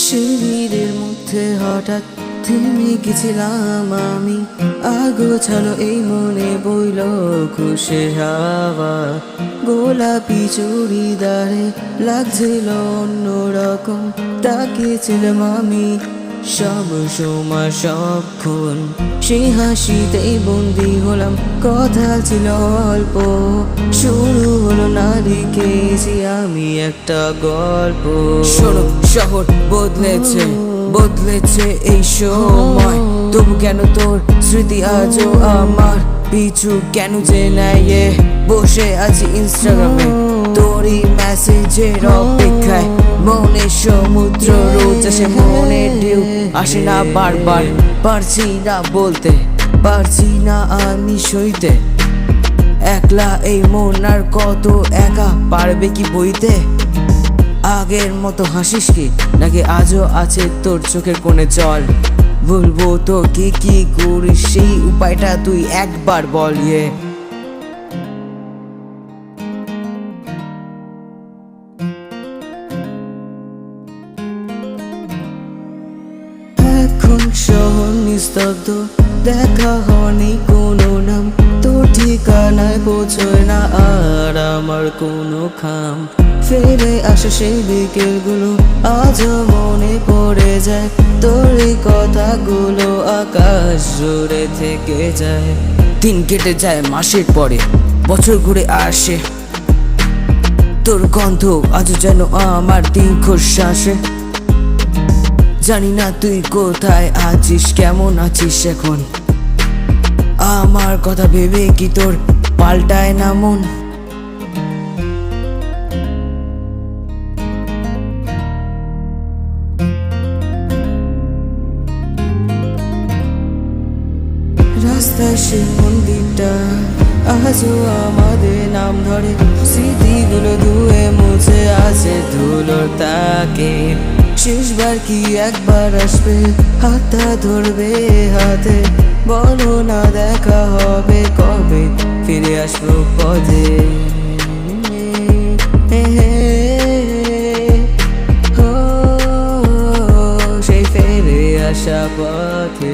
শরীরের মধ্যে হঠাৎ থেমে গেছিলাম আমি, আগোছালো এই মনে বইল খুশির হাওয়া। গোলাপি চুড়িদারে লাগছিল অন্যরকম, তাকিয়েছিলাম আমি সব সময় সবক্ষণ। সেই হাসিতেই বন্দি হলাম, কথা ছিল অল্প, শুরু হলো না লিখেছি আমি একটা গল্প। শোনো, শহর বদলেছে, বদলেছে এই সময়, তবু কেন তোর স্মৃতি আজও আমার পিছু কেন যে নেয়? বসে আছি ইনস্টাগ্রামে তোরই মেসেজের অপেক্ষায়, মনে সমুদ্র রোজ আসে, মনে ঢেউ আসে না বারবার। পারছি না বলতে, পারছি না আমি সইতে, একলা এই মন আর কত একা পারবে কি বইতে? আগের মতো হাসিস কি, নাকি আজও আছে তোর চোখের কোণে জল? বলবো তো কি কি করিস, সেই উপায়টা তুই একবার বল। এখন শহর নিস্তব্ধ, দেখা হয়নি কোনো নাম, তোর ঠিকানায় পৌঁছয় না আর আমার কোনো খাম। ফেলে আসা সেই বিকেলগুলো আজও মনে পড়ে যায়, তোর এই কথাগুলো আকাশ জুড়ে থেকে যায়। দিন কেটে যায়, মাসের পরে বছর ঘুরে আসে, তোর গন্ধ আজও যেন আমার দীর্ঘ শ্বাসে। জানি না তুই কোথায় আছিস, কেমন আছিস এখন? আমার কথা ভেবে কি তোর পাল্টায় না মন? রাস্তায় সে মন্দিরটা আজও আমাদের নাম ধরে, স্মৃতিগুলো ধুয়ে মুছে আছে ধুলোর তাকে। শেষবার কি একবার আসবে, হাতটা ধরবে হাতে, বলো না দেখা হবে কবে, ফিরে আসবো পথে। সেই ফিরে আসা পথে।